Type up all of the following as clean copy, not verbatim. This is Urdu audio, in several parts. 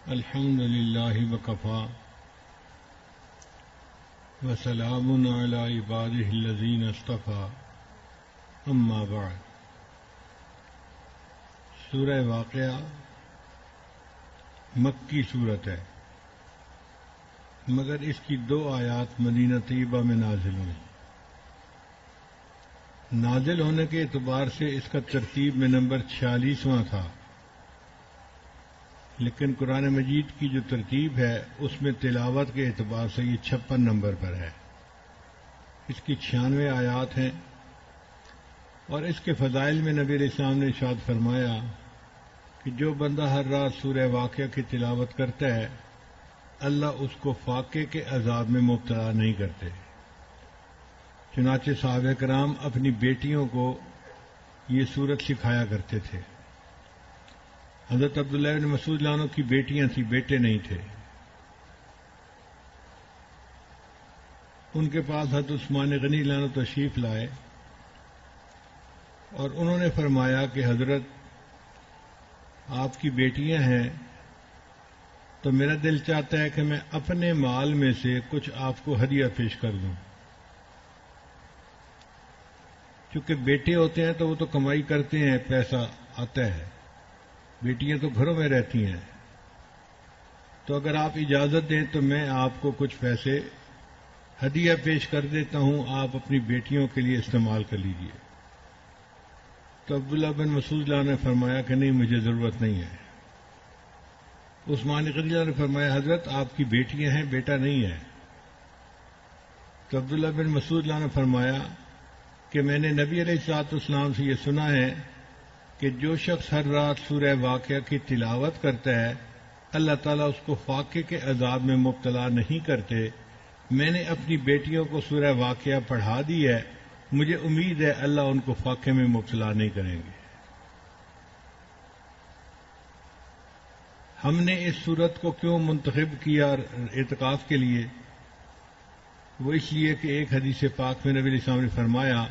الحمد للہ وکفا وسلام علی عبادہ الذین اصطفی اما بعد۔ سورہ واقعہ مکی صورت ہے، مگر اس کی 2 آیات مدینہ طیبہ میں نازل ہوئی۔ نازل ہونے کے اعتبار سے اس کا ترتیب میں نمبر 46واں تھا، لیکن قرآن مجید کی جو ترتیب ہے اس میں تلاوت کے اعتبار سے یہ 56 نمبر پر ہے۔ اس کی 96 آیات ہیں، اور اس کے فضائل میں نبی علیہ السلام نے ارشاد فرمایا کہ جو بندہ ہر رات سورہ واقعہ کی تلاوت کرتا ہے اللہ اس کو فاقے کے عذاب میں مبتلا نہیں کرتے۔ چنانچہ صحابہ کرام اپنی بیٹیوں کو یہ سورت سکھایا کرتے تھے۔ حضرت عبداللہ بن مسعود رضی اللہ عنہ کی بیٹیاں تھیں، بیٹے نہیں تھے۔ ان کے پاس حضرت عثمان غنی رضی اللہ عنہ تشریف لائے اور انہوں نے فرمایا کہ حضرت آپ کی بیٹیاں ہیں تو میرا دل چاہتا ہے کہ میں اپنے مال میں سے کچھ آپ کو ہدیہ پیش کر دوں۔ چونکہ بیٹے ہوتے ہیں تو وہ تو کمائی کرتے ہیں، پیسہ آتا ہے، بیٹیاں تو گھروں میں رہتی ہیں، تو اگر آپ اجازت دیں تو میں آپ کو کچھ پیسے ہدیہ پیش کر دیتا ہوں، آپ اپنی بیٹیوں کے لیے استعمال کر لیجئے۔ تو عبداللہ بن مسعود رضی اللہ عنہ نے فرمایا کہ نہیں، مجھے ضرورت نہیں ہے۔ عثمان غنی رضی اللہ عنہ نے فرمایا حضرت آپ کی بیٹیاں ہیں، بیٹا نہیں ہے۔ تو عبداللہ بن مسعود رضی اللہ عنہ نے فرمایا کہ میں نے نبی علیہ الصلوۃ والسلام سے یہ سنا ہے کہ جو شخص ہر رات سورہ واقعہ کی تلاوت کرتا ہے اللہ تعالیٰ اس کو فاقے کے عذاب میں مبتلا نہیں کرتے۔ میں نے اپنی بیٹیوں کو سورہ واقعہ پڑھا دی ہے، مجھے امید ہے اللہ ان کو فاقے میں مبتلا نہیں کریں گے۔ ہم نے اس سورت کو کیوں منتخب کیا اعتکاف کے لیے؟ وہ اس لیے کہ ایک حدیث پاک میں نبی علیہ السلام نے فرمایا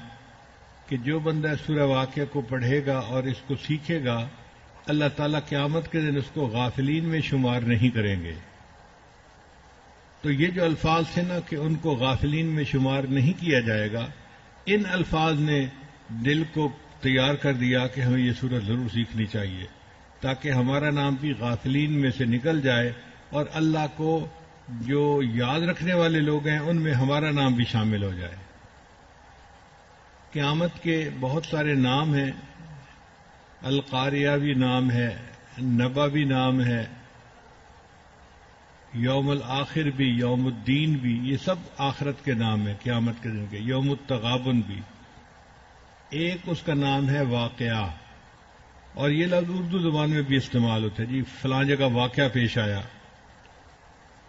کہ جو بندہ سورہ واقعہ کو پڑھے گا اور اس کو سیکھے گا اللہ تعالیٰ قیامت کے دن اس کو غافلین میں شمار نہیں کریں گے۔ تو یہ جو الفاظ تھے نا کہ ان کو غافلین میں شمار نہیں کیا جائے گا، ان الفاظ نے دل کو تیار کر دیا کہ ہمیں یہ سورت ضرور سیکھنی چاہیے تاکہ ہمارا نام بھی غافلین میں سے نکل جائے اور اللہ کو جو یاد رکھنے والے لوگ ہیں ان میں ہمارا نام بھی شامل ہو جائے۔ قیامت کے بہت سارے نام ہیں، القاریہ بھی نام ہے، نبا بھی نام ہے، یوم الآخر بھی، یوم الدین بھی، یہ سب آخرت کے نام ہیں، قیامت کے دن کے۔ یوم التغابن بھی ایک اس کا نام ہے واقعہ، اور یہ لفظ اردو زبان میں بھی استعمال ہوتا ہے، جی فلاں جگہ واقعہ پیش آیا۔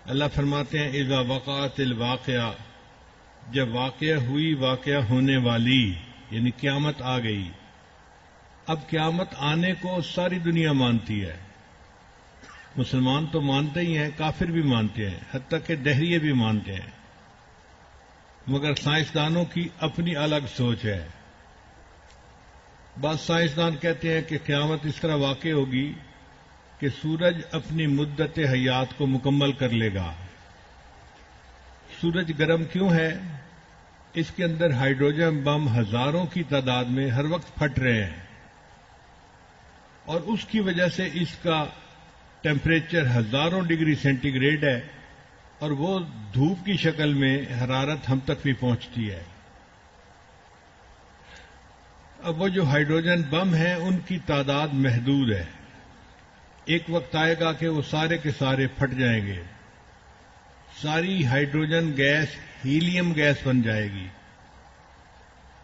اللہ فرماتے ہیں اذا وقعت الواقعہ، جب واقعہ ہوئی، واقعہ ہونے والی، یعنی قیامت آ گئی۔ اب قیامت آنے کو ساری دنیا مانتی ہے، مسلمان تو مانتے ہی ہیں، کافر بھی مانتے ہیں، حتیٰ کہ دہریے بھی مانتے ہیں، مگر سائنسدانوں کی اپنی الگ سوچ ہے۔ بعض سائنسدان کہتے ہیں کہ قیامت اس طرح واقع ہوگی کہ سورج اپنی مدت حیات کو مکمل کر لے گا۔ سورج گرم کیوں ہے؟ اس کے اندر ہائیڈروجن بم ہزاروں کی تعداد میں ہر وقت پھٹ رہے ہیں، اور اس کی وجہ سے اس کا ٹیمپریچر ہزاروں ڈگری سینٹی گریڈ ہے، اور وہ دھوپ کی شکل میں حرارت ہم تک بھی پہنچتی ہے۔ اب وہ جو ہائیڈروجن بم ہیں ان کی تعداد محدود ہے، ایک وقت آئے گا کہ وہ سارے کے سارے پھٹ جائیں گے، ساری ہائیڈروجن گیس ہیلیم گیس بن جائے گی،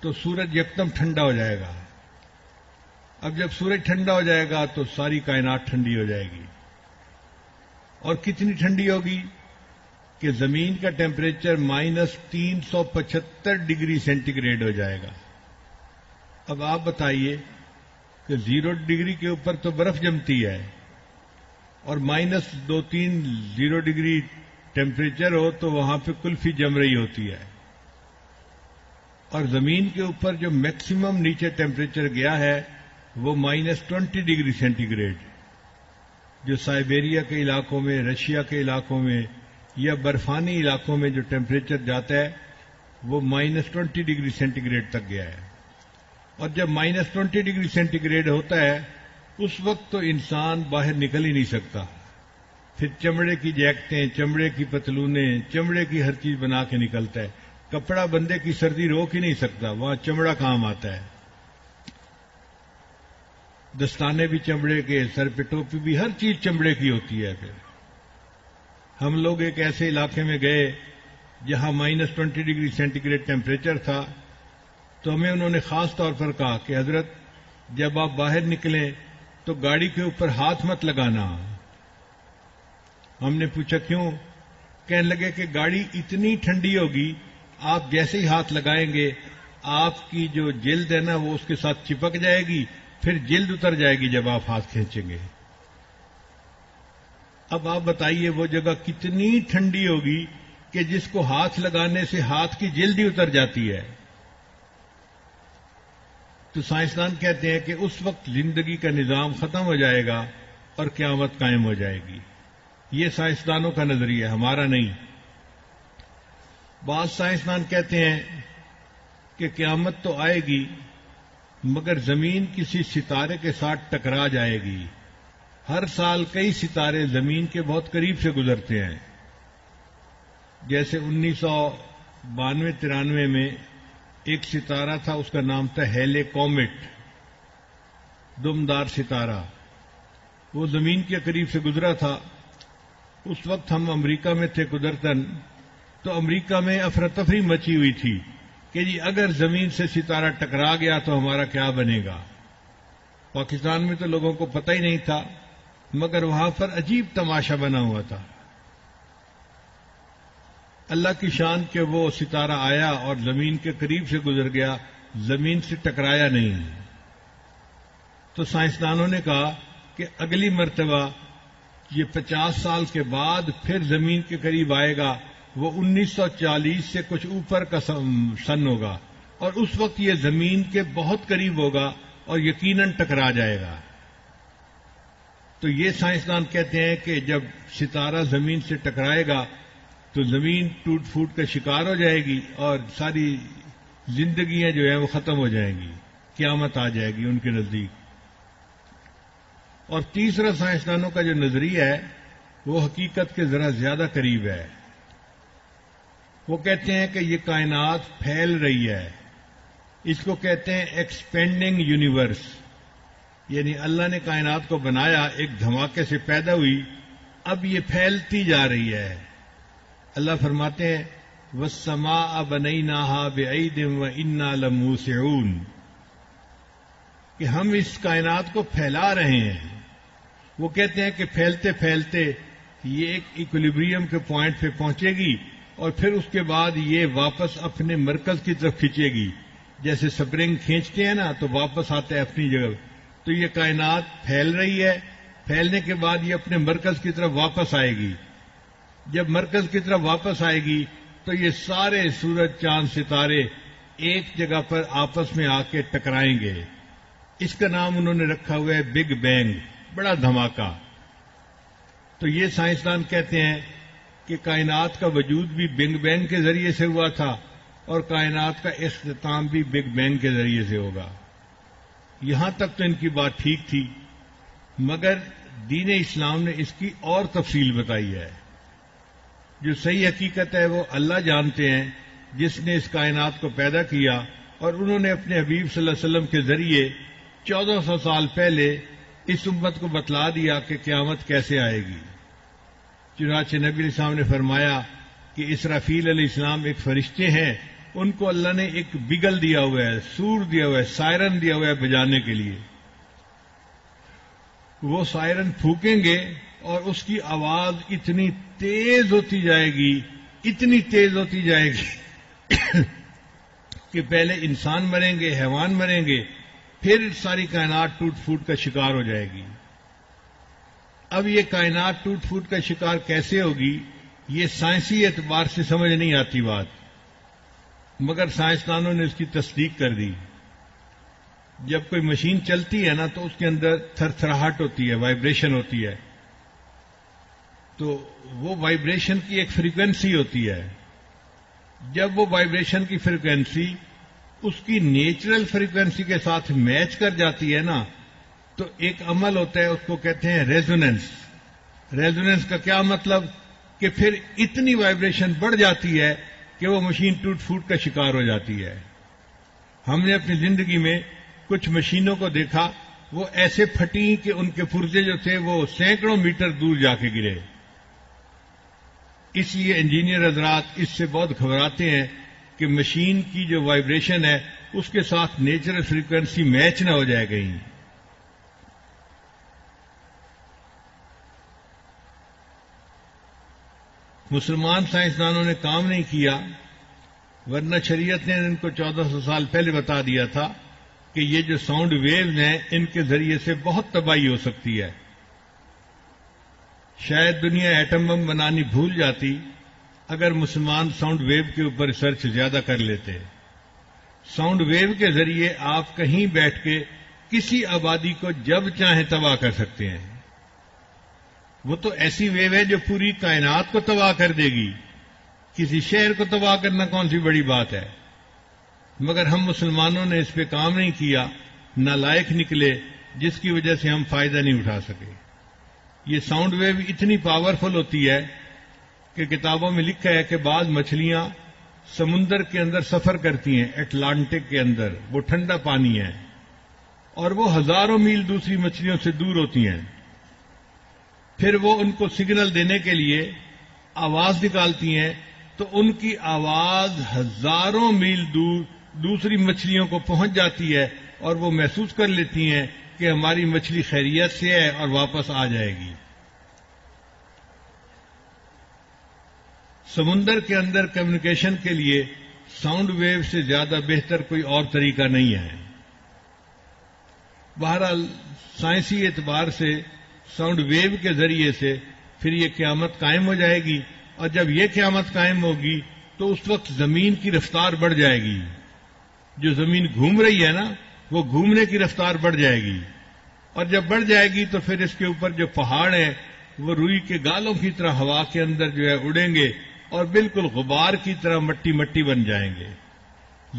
تو سورج یکدم ٹھنڈا ہو جائے گا۔ اب جب سورج ٹھنڈا ہو جائے گا تو ساری کائنات ٹھنڈی ہو جائے گی، اور کتنی ٹھنڈی ہوگی کہ زمین کا ٹیمپریچر -375 ڈگری سینٹی گریڈ ہو جائے گا۔ اب آپ بتائیے کہ 0 ڈگری کے اوپر تو برف جمتی ہے، اور -2-3 ڈگری ٹیمپریچر ہو تو وہاں پہ کلفی جم رہی ہوتی ہے، اور زمین کے اوپر جو میکسیمم نیچے ٹیمپریچر گیا ہے وہ -20 ڈگری سینٹی گریڈ، جو سائبیریا کے علاقوں میں، رشیا کے علاقوں میں یا برفانی علاقوں میں جو ٹیمپریچر جاتا ہے وہ -20 ڈگری سینٹی گریڈ تک گیا ہے. اور جب -20 ڈگری سینٹی گریڈ ہوتا ہے اس وقت تو انسان باہر نکل ہی نہیں سکتا. پھر چمڑے کی جیکٹیں، چمڑے کی پتلونیں، چمڑے کی ہر چیز بنا کے نکلتا ہے. کپڑا بندے کی سردی روک ہی نہیں سکتا، وہاں چمڑا کام آتا ہے. دستانے بھی چمڑے کے، سر پہ ٹوپی بھی، ہر چیز چمڑے کی ہوتی ہے. پھر ہم لوگ ایک ایسے علاقے میں گئے جہاں -20 ڈگری سینٹی گریڈ ٹیمپریچر تھا، تو ہمیں انہوں نے خاص طور پر کہا کہ حضرت جب آپ باہر نکلیں تو گاڑی کے اوپر ہاتھ مت لگانا. ہم نے پوچھا کیوں؟ کہنے لگے کہ گاڑی اتنی ٹھنڈی ہوگی، آپ جیسے ہی ہاتھ لگائیں گے آپ کی جو جلد ہے نا وہ اس کے ساتھ چپک جائے گی، پھر جلد اتر جائے گی جب آپ ہاتھ کھینچیں گے. اب آپ بتائیے وہ جگہ کتنی ٹھنڈی ہوگی کہ جس کو ہاتھ لگانے سے ہاتھ کی جلد ہی اتر جاتی ہے. تو سائنسدان کہتے ہیں کہ اس وقت زندگی کا نظام ختم ہو جائے گا اور قیامت قائم ہو جائے گی. یہ سائنسدانوں کا نظریہ ہے، ہمارا نہیں. بعض سائنسدان کہتے ہیں کہ قیامت تو آئے گی مگر زمین کسی ستارے کے ساتھ ٹکرا جائے گی. ہر سال کئی ستارے زمین کے بہت قریب سے گزرتے ہیں. جیسے 1992-93 میں ایک ستارہ تھا، اس کا نام تھا ہیلے کومیٹ، دمدار ستارہ. وہ زمین کے قریب سے گزرا تھا. اس وقت ہم امریکہ میں تھے قدرتاً، تو امریکہ میں افراتفری مچی ہوئی تھی کہ جی اگر زمین سے ستارہ ٹکرا گیا تو ہمارا کیا بنے گا. پاکستان میں تو لوگوں کو پتہ ہی نہیں تھا، مگر وہاں پر عجیب تماشا بنا ہوا تھا. اللہ کی شان کہ وہ ستارہ آیا اور زمین کے قریب سے گزر گیا، زمین سے ٹکرایا نہیں. تو سائنسدانوں نے کہا کہ اگلی مرتبہ یہ 50 سال کے بعد پھر زمین کے قریب آئے گا، وہ 1940 سے کچھ اوپر کا سن ہوگا، اور اس وقت یہ زمین کے بہت قریب ہوگا اور یقیناً ٹکرا جائے گا. تو یہ سائنسدان کہتے ہیں کہ جب ستارہ زمین سے ٹکرائے گا تو زمین ٹوٹ پھوٹ کا شکار ہو جائے گی اور ساری زندگیاں جو ہیں وہ ختم ہو جائیں گی، قیامت آ جائے گی ان کے نزدیک. اور تیسرا سائنسدانوں کا جو نظریہ ہے وہ حقیقت کے ذرا زیادہ قریب ہے. وہ کہتے ہیں کہ یہ کائنات پھیل رہی ہے. اس کو کہتے ہیں ایکسپینڈنگ یونیورس. یعنی اللہ نے کائنات کو بنایا، ایک دھماکے سے پیدا ہوئی، اب یہ پھیلتی جا رہی ہے. اللہ فرماتے ہیں وَالسَّمَاءَ بَنَيْنَاهَا بِأَيْدٍ وَإِنَّا لَمُوسِعُونَ کہ ہم اس کائنات کو پھیلا رہے ہیں. وہ کہتے ہیں کہ پھیلتے پھیلتے یہ ایک ایکولیبریم کے پوائنٹ پہ پہنچے گی اور پھر اس کے بعد یہ واپس اپنے مرکز کی طرف کھینچے گی. جیسے سپرنگ کھینچتے ہیں نا تو واپس آتا ہے اپنی جگہ. تو یہ کائنات پھیل رہی ہے، پھیلنے کے بعد یہ اپنے مرکز کی طرف واپس آئے گی. جب مرکز کی طرف واپس آئے گی تو یہ سارے سورج چاند ستارے ایک جگہ پر آپس میں آ کے ٹکرائیں گے. اس کا نام انہوں نے رکھا ہوا ہے بگ بینگ، بڑا دھماکہ. تو یہ سائنسدان کہتے ہیں کہ کائنات کا وجود بھی بگ بینگ کے ذریعے سے ہوا تھا اور کائنات کا اختتام بھی بگ بینگ کے ذریعے سے ہوگا. یہاں تک تو ان کی بات ٹھیک تھی، مگر دین اسلام نے اس کی اور تفصیل بتائی ہے. جو صحیح حقیقت ہے وہ اللہ جانتے ہیں جس نے اس کائنات کو پیدا کیا، اور انہوں نے اپنے حبیب صلی اللہ علیہ وسلم کے ذریعے 1400 سال پہلے اس امت کو بتلا دیا کہ قیامت کیسے آئے گی. چنانچہ نبی علیہ السلام نے فرمایا کہ اسرافیل علیہ السلام ایک فرشتے ہیں، ان کو اللہ نے ایک بگل دیا ہوا ہے، سور دیا ہوا ہے، سائرن دیا ہوا ہے بجانے کے لیے. وہ سائرن پھونکیں گے اور اس کی آواز اتنی تیز ہوتی جائے گی، اتنی تیز ہوتی جائے گی کہ پہلے انسان مریں گے، حیوان مریں گے، پھر ساری کائنات ٹوٹ پھوٹ کا شکار ہو جائے گی. اب یہ کائنات ٹوٹ پھوٹ کا شکار کیسے ہوگی، یہ سائنسی اعتبار سے سمجھ نہیں آتی بات، مگر سائنسدانوں نے اس کی تصدیق کر دی. جب کوئی مشین چلتی ہے نا تو اس کے اندر تھر تھراہٹ ہوتی ہے، وائبریشن ہوتی ہے. تو وہ وائبریشن کی ایک فریکوینسی ہوتی ہے. جب وہ وائبریشن کی فریکوینسی اس کی نیچرل فریکوینسی کے ساتھ میچ کر جاتی ہے نا، تو ایک عمل ہوتا ہے، اس کو کہتے ہیں ریزوننس. ریزوننس کا کیا مطلب؟ کہ پھر اتنی وائبریشن بڑھ جاتی ہے کہ وہ مشین ٹوٹ پھوٹ کا شکار ہو جاتی ہے. ہم نے اپنی زندگی میں کچھ مشینوں کو دیکھا، وہ ایسے پھٹی کہ ان کے پرزے جو تھے وہ سینکڑوں میٹر دور جا کے گرے. اس لیے انجینئر حضرات اس سے بہت گھبراتے ہیں کہ مشین کی جو وائبریشن ہے اس کے ساتھ نیچرل فریکوینسی میچ نہ ہو جائے کہیں. مسلمان سائنسدانوں نے کام نہیں کیا، ورنہ شریعت نے ان کو 1400 سال پہلے بتا دیا تھا کہ یہ جو ساؤنڈ ویوز ہیں ان کے ذریعے سے بہت تباہی ہو سکتی ہے. شاید دنیا ایٹم بم بنانی بھول جاتی اگر مسلمان ساؤنڈ ویو کے اوپر ریسرچ زیادہ کر لیتے. ساؤنڈ ویو کے ذریعے آپ کہیں بیٹھ کے کسی آبادی کو جب چاہیں تباہ کر سکتے ہیں. وہ تو ایسی ویو ہے جو پوری کائنات کو تباہ کر دے گی. کسی شہر کو تباہ کرنا کون سی بڑی بات ہے؟ مگر ہم مسلمانوں نے اس پہ کام نہیں کیا، نالائق نکلے، جس کی وجہ سے ہم فائدہ نہیں اٹھا سکے. یہ ساؤنڈ ویو اتنی پاورفل ہوتی ہے کہ کتابوں میں لکھا ہے کہ بعض مچھلیاں سمندر کے اندر سفر کرتی ہیں، اٹلانٹک کے اندر، وہ ٹھنڈا پانی ہے اور وہ ہزاروں میل دوسری مچھلیوں سے دور ہوتی ہیں. پھر وہ ان کو سگنل دینے کے لیے آواز نکالتی ہیں، تو ان کی آواز ہزاروں میل دور دوسری مچھلیوں کو پہنچ جاتی ہے اور وہ محسوس کر لیتی ہیں کہ ہماری مچھلی خیریت سے ہے اور واپس آ جائے گی. سمندر کے اندر کمیونیکیشن کے لیے ساؤنڈ ویو سے زیادہ بہتر کوئی اور طریقہ نہیں ہے. بہرحال سائنسی اعتبار سے ساؤنڈ ویو کے ذریعے سے پھر یہ قیامت قائم ہو جائے گی، اور جب یہ قیامت قائم ہوگی تو اس وقت زمین کی رفتار بڑھ جائے گی. جو زمین گھوم رہی ہے نا، وہ گھومنے کی رفتار بڑھ جائے گی، اور جب بڑھ جائے گی تو پھر اس کے اوپر جو پہاڑ ہیں وہ روئی کے گالوں کی طرح ہوا کے اندر جو ہے اڑیں گے اور بالکل غبار کی طرح مٹی مٹی بن جائیں گے.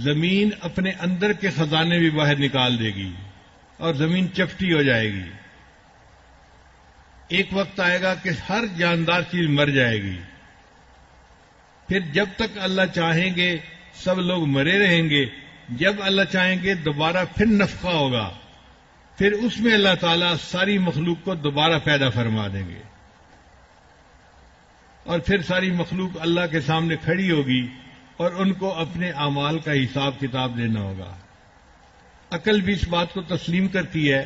زمین اپنے اندر کے خزانے بھی باہر نکال دے گی اور زمین چپٹی ہو جائے گی. ایک وقت آئے گا کہ ہر جاندار چیز مر جائے گی. پھر جب تک اللہ چاہیں گے سب لوگ مرے رہیں گے. جب اللہ چاہیں گے دوبارہ پھر نفخہ ہوگا، پھر اس میں اللہ تعالیٰ ساری مخلوق کو دوبارہ پیدا فرما دیں گے، اور پھر ساری مخلوق اللہ کے سامنے کھڑی ہوگی اور ان کو اپنے اعمال کا حساب کتاب دینا ہوگا. عقل بھی اس بات کو تسلیم کرتی ہے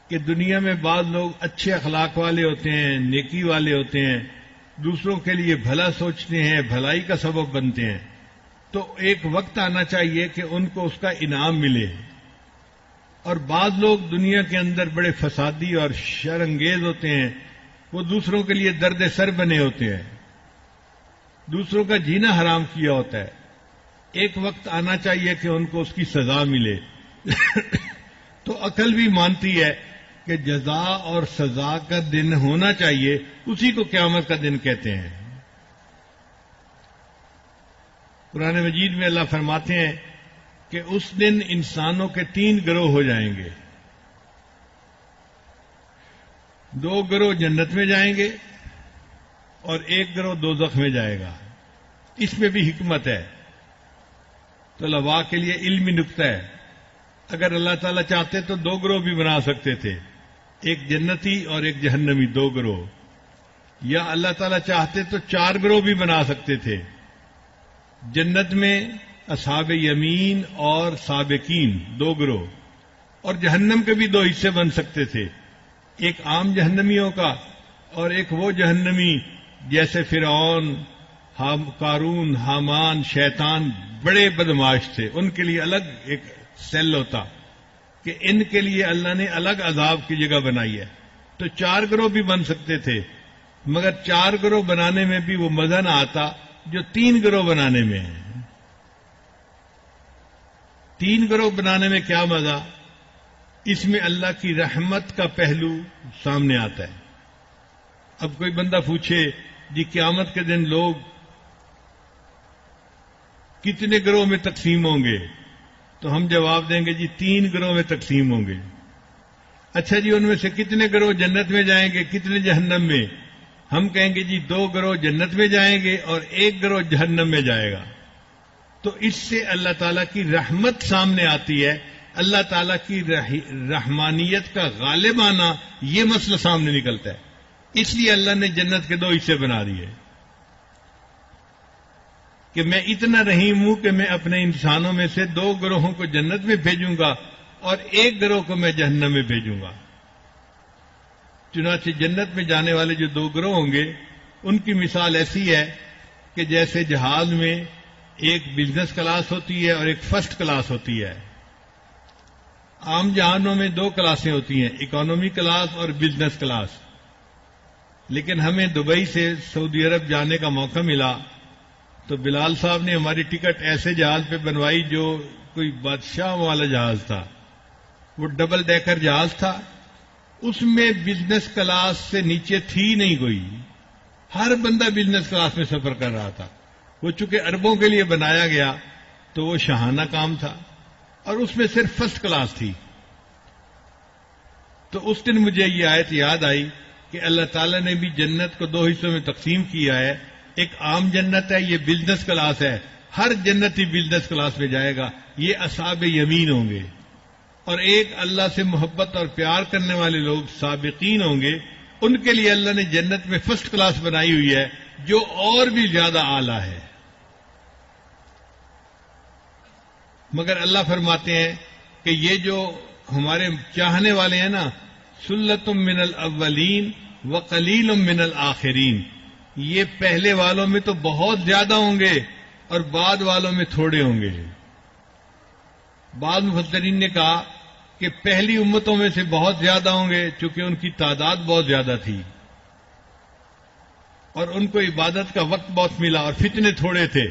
کہ دنیا میں بعض لوگ اچھے اخلاق والے ہوتے ہیں، نیکی والے ہوتے ہیں، دوسروں کے لیے بھلا سوچتے ہیں، بھلائی کا سبب بنتے ہیں، تو ایک وقت آنا چاہیے کہ ان کو اس کا انعام ملے. اور بعض لوگ دنیا کے اندر بڑے فسادی اور شر انگیز ہوتے ہیں، وہ دوسروں کے لیے درد سر بنے ہوتے ہیں، دوسروں کا جینا حرام کیا ہوتا ہے. ایک وقت آنا چاہیے کہ ان کو اس کی سزا ملے. تو عقل بھی مانتی ہے کہ جزا اور سزا کا دن ہونا چاہیے، اسی کو قیامت کا دن کہتے ہیں. قرآن مجید میں اللہ فرماتے ہیں کہ اس دن انسانوں کے 3 گروہ ہو جائیں گے. 2 گروہ جنت میں جائیں گے اور 1 گروہ دوزخ میں جائے گا. اس میں بھی حکمت ہے. تو لوا کے لیے علمی نکتہ ہے. اگر اللہ تعالیٰ چاہتے تو 2 گروہ بھی بنا سکتے تھے، ایک جنتی اور ایک جہنمی، 2 گروہ. یا اللہ تعالیٰ چاہتے تو 4 گروہ بھی بنا سکتے تھے. جنت میں اصحاب یمین اور سابقین 2 گروہ، اور جہنم کے بھی 2 حصے بن سکتے تھے، ایک عام جہنمیوں کا اور ایک وہ جہنمی جیسے فرعون، قارون، حامان، شیطان، بڑے بدماش تھے. ان کے لیے الگ ایک سیل ہوتا کہ ان کے لیے اللہ نے الگ عذاب کی جگہ بنائی ہے. تو 4 گروہ بھی بن سکتے تھے، مگر 4 گروہ بنانے میں بھی وہ مزہ نہ آتا جو 3 گروہ بنانے میں ہے. 3 گروہ بنانے میں کیا مزہ؟ اس میں اللہ کی رحمت کا پہلو سامنے آتا ہے. اب کوئی بندہ پوچھے جی قیامت کے دن لوگ کتنے گروہ میں تقسیم ہوں گے، تو ہم جواب دیں گے جی 3 گروہ میں تقسیم ہوں گے۔ اچھا جی ان میں سے کتنے گروہ جنت میں جائیں گے، کتنے جہنم میں؟ ہم کہیں گے جی 2 گروہ جنت میں جائیں گے اور 1 گروہ جہنم میں جائے گا۔ تو اس سے اللہ تعالیٰ کی رحمت سامنے آتی ہے، اللہ تعالیٰ کی رحمانیت کا غالب آنا، یہ مسئلہ سامنے نکلتا ہے۔ اس لیے اللہ نے جنت کے 2 حصے بنا دیے کہ میں اتنا رحیم ہوں کہ میں اپنے انسانوں میں سے 2 گروہوں کو جنت میں بھیجوں گا اور 1 گروہ کو میں جہنم میں بھیجوں گا۔ چنانچہ جنت میں جانے والے جو 2 گروہ ہوں گے ان کی مثال ایسی ہے کہ جیسے جہاز میں ایک بزنس کلاس ہوتی ہے اور ایک فرسٹ کلاس ہوتی ہے۔ عام جہازوں میں 2 کلاسیں ہوتی ہیں، اکانومی کلاس اور بزنس کلاس۔ لیکن ہمیں دبئی سے سعودی عرب جانے کا موقع ملا تو بلال صاحب نے ہماری ٹکٹ ایسے جہاز پہ بنوائی جو کوئی بادشاہ والا جہاز تھا، وہ ڈبل ڈیکر جہاز تھا، اس میں بزنس کلاس سے نیچے تھی نہیں کوئی، ہر بندہ بزنس کلاس میں سفر کر رہا تھا۔ وہ چونکہ عربوں کے لیے بنایا گیا تو وہ شاہانہ کام تھا اور اس میں صرف فرسٹ کلاس تھی۔ تو اس دن مجھے یہ آیت یاد آئی کہ اللہ تعالیٰ نے بھی جنت کو 2 حصوں میں تقسیم کیا ہے، ایک عام جنت ہے، یہ بزنس کلاس ہے، ہر جنتی بزنس کلاس میں جائے گا، یہ اصحاب یمین ہوں گے، اور ایک اللہ سے محبت اور پیار کرنے والے لوگ سابقین ہوں گے، ان کے لیے اللہ نے جنت میں فرسٹ کلاس بنائی ہوئی ہے جو اور بھی زیادہ اعلیٰ ہے۔ مگر اللہ فرماتے ہیں کہ یہ جو ہمارے چاہنے والے ہیں نا، سلتم من الاولین وقلیل من الآخرین، یہ پہلے والوں میں تو بہت زیادہ ہوں گے اور بعد والوں میں تھوڑے ہوں گے۔ بعض مفسرین نے کہا کہ پہلی امتوں میں سے بہت زیادہ ہوں گے چونکہ ان کی تعداد بہت زیادہ تھی اور ان کو عبادت کا وقت بہت ملا اور فتنے تھوڑے تھے۔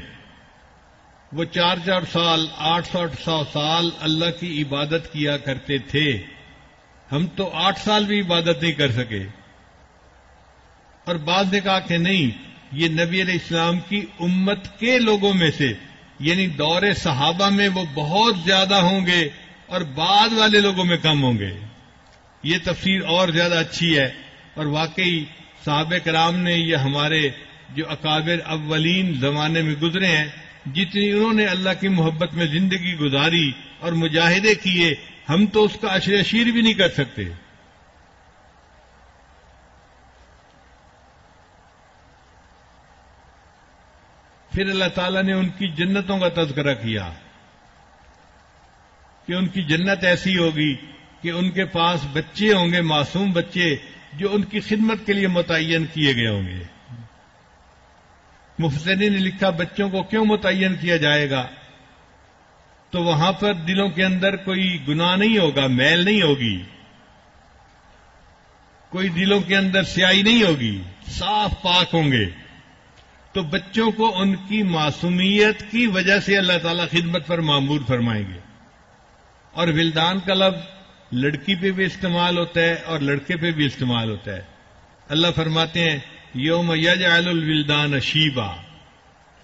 وہ 4 سال 800 سال اللہ کی عبادت کیا کرتے تھے، ہم تو 8 سال بھی عبادت نہیں کر سکے۔ اور بعض نے کہا کہ نہیں، یہ نبی علیہ السلام کی امت کے لوگوں میں سے، یعنی دور صحابہ میں وہ بہت زیادہ ہوں گے اور بعد والے لوگوں میں کم ہوں گے۔ یہ تفسیر اور زیادہ اچھی ہے، اور واقعی صحابہ کرام نے یہ ہمارے جو اکابر اولین زمانے میں گزرے ہیں، جتنی انہوں نے اللہ کی محبت میں زندگی گزاری اور مجاہدے کیے، ہم تو اس کا عشر اشیر بھی نہیں کر سکتے۔ پھر اللہ تعالیٰ نے ان کی جنتوں کا تذکرہ کیا کہ ان کی جنت ایسی ہوگی کہ ان کے پاس بچے ہوں گے، معصوم بچے، جو ان کی خدمت کے لیے متعین کیے گئے ہوں گے۔ مفسرین نے لکھا بچوں کو کیوں متعین کیا جائے گا؟ تو وہاں پر دلوں کے اندر کوئی گناہ نہیں ہوگا، میل نہیں ہوگی، کوئی دلوں کے اندر سیاہی نہیں ہوگی، صاف پاک ہوں گے۔ تو بچوں کو ان کی معصومیت کی وجہ سے اللہ تعالیٰ خدمت پر مامور فرمائیں گے۔ اور ولدان کا لفظ لڑکی پہ بھی استعمال ہوتا ہے اور لڑکے پہ بھی استعمال ہوتا ہے۔ اللہ فرماتے ہیں یوم یجعل الولدان شیبا،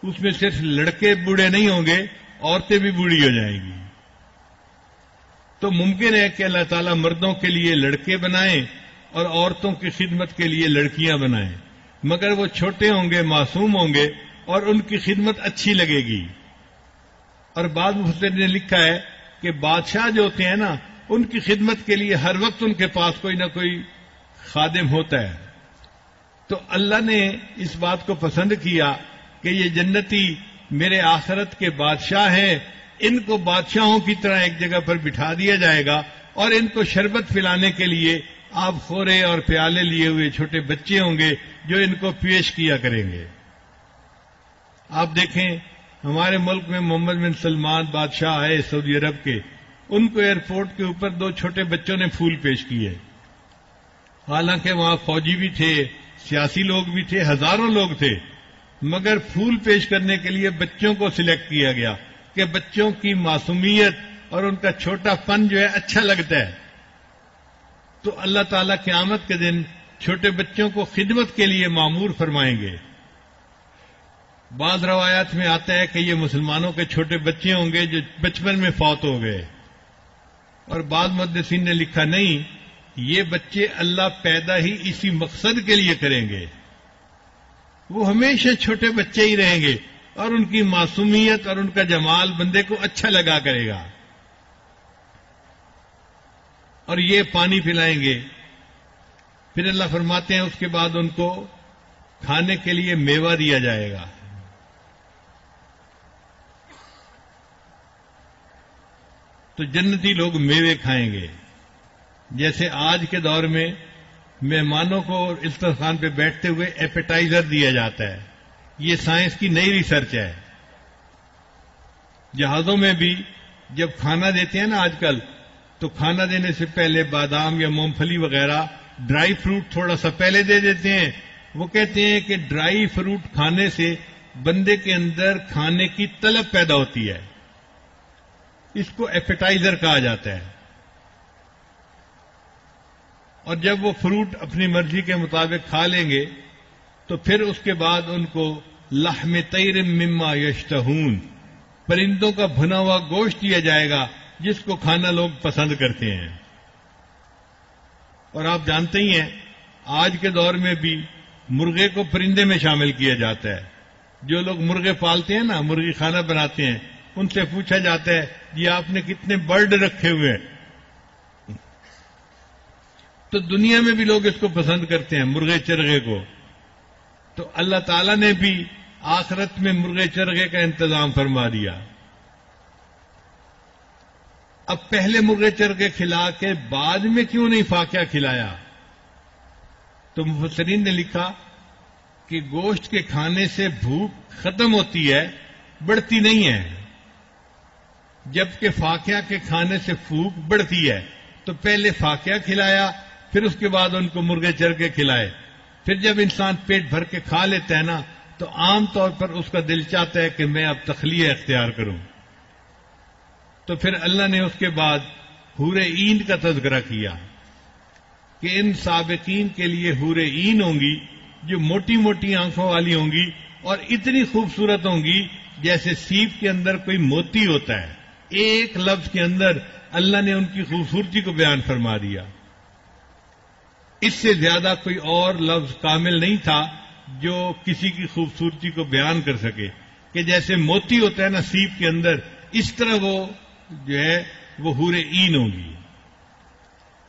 اس میں صرف لڑکے بوڑھے نہیں ہوں گے، عورتیں بھی بوڑھی ہو جائیں گی۔ تو ممکن ہے کہ اللہ تعالیٰ مردوں کے لیے لڑکے بنائیں اور عورتوں کی خدمت کے لیے لڑکیاں بنائیں، مگر وہ چھوٹے ہوں گے، معصوم ہوں گے اور ان کی خدمت اچھی لگے گی۔ اور بعض مفسرین نے لکھا ہے کہ بادشاہ جو ہوتے ہیں نا، ان کی خدمت کے لیے ہر وقت ان کے پاس کوئی نہ کوئی خادم ہوتا ہے۔ تو اللہ نے اس بات کو پسند کیا کہ یہ جنتی میرے آخرت کے بادشاہ ہیں، ان کو بادشاہوں کی طرح ایک جگہ پر بٹھا دیا جائے گا اور ان کو شربت پلانے کے لیے آپ خورے اور پیالے لیے ہوئے چھوٹے بچے ہوں گے جو ان کو پیش کیا کریں گے۔ آپ دیکھیں ہمارے ملک میں محمد بن سلمان بادشاہ آئے سعودی عرب کے، ان کو ایئرپورٹ کے اوپر 2 چھوٹے بچوں نے پھول پیش کیے، حالانکہ وہاں فوجی بھی تھے، سیاسی لوگ بھی تھے، ہزاروں لوگ تھے، مگر پھول پیش کرنے کے لیے بچوں کو سلیکٹ کیا گیا کہ بچوں کی معصومیت اور ان کا چھوٹا پن جو ہے اچھا لگتا ہے۔ تو اللہ تعالیٰ قیامت کے دن چھوٹے بچوں کو خدمت کے لیے مامور فرمائیں گے۔ بعض روایات میں آتا ہے کہ یہ مسلمانوں کے چھوٹے بچے ہوں گے جو بچپن میں فوت ہو گئے، اور بعض محدثین نے لکھا نہیں، یہ بچے اللہ پیدا ہی اسی مقصد کے لیے کریں گے، وہ ہمیشہ چھوٹے بچے ہی رہیں گے، اور ان کی معصومیت اور ان کا جمال بندے کو اچھا لگا کرے گا۔ اور یہ پانی پلائیں گے، پھر اللہ فرماتے ہیں اس کے بعد ان کو کھانے کے لیے میوہ دیا جائے گا۔ تو جنتی لوگ میوے کھائیں گے، جیسے آج کے دور میں مہمانوں کو دسترخوان پہ بیٹھتے ہوئے ایپیٹائزر دیا جاتا ہے۔ یہ سائنس کی نئی ریسرچ ہے۔ جہازوں میں بھی جب کھانا دیتے ہیں نا آج کل، تو کھانا دینے سے پہلے بادام یا مونگ پھلی وغیرہ ڈرائی فروٹ تھوڑا سا پہلے دے دیتے ہیں۔ وہ کہتے ہیں کہ ڈرائی فروٹ کھانے سے بندے کے اندر کھانے کی طلب پیدا ہوتی ہے، اس کو ایپیٹائزر کہا جاتا ہے۔ اور جب وہ فروٹ اپنی مرضی کے مطابق کھا لیں گے تو پھر اس کے بعد ان کو لحم طیر مما یشتہون، پرندوں کا بھنا ہوا گوشت دیا جائے گا جس کو کھانا لوگ پسند کرتے ہیں۔ اور آپ جانتے ہی ہیں آج کے دور میں بھی مرغے کو پرندے میں شامل کیا جاتا ہے۔ جو لوگ مرغے پالتے ہیں نا، مرغی خانہ بناتے ہیں، ان سے پوچھا جاتا ہے جی آپ نے کتنے برڈ رکھے ہوئے ہیں؟ تو دنیا میں بھی لوگ اس کو پسند کرتے ہیں، مرغے چرغے کو۔ تو اللہ تعالیٰ نے بھی آخرت میں مرغے چرغے کا انتظام فرما دیا۔ اب پہلے مرغے چرغے کھلا کے بعد میں کیوں نہیں فاقیہ کھلایا؟ تو مفسرین نے لکھا کہ گوشت کے کھانے سے بھوک ختم ہوتی ہے، بڑھتی نہیں ہے، جبکہ فاقیہ کے کھانے سے بھوک بڑھتی ہے۔ تو پہلے فاقیہ کھلایا، پھر اس کے بعد ان کو مرغے چرغے کھلائے۔ پھر جب انسان پیٹ بھر کے کھا لیتا ہے نا، تو عام طور پر اس کا دل چاہتا ہے کہ میں اب تخلیہ اختیار کروں۔ تو پھر اللہ نے اس کے بعد حور عین کا تذکرہ کیا کہ ان سابقین کے لیے حور عین ہوں گی جو موٹی موٹی آنکھوں والی ہوں گی اور اتنی خوبصورت ہوں گی جیسے سیپ کے اندر کوئی موتی ہوتا ہے۔ ایک لفظ کے اندر اللہ نے ان کی خوبصورتی کو بیان فرما دیا۔ اس سے زیادہ کوئی اور لفظ کامل نہیں تھا جو کسی کی خوبصورتی کو بیان کر سکے، کہ جیسے موتی ہوتا ہے نا سیپ کے اندر، اس طرح وہ جو ہے وہ حور عین ہوگی۔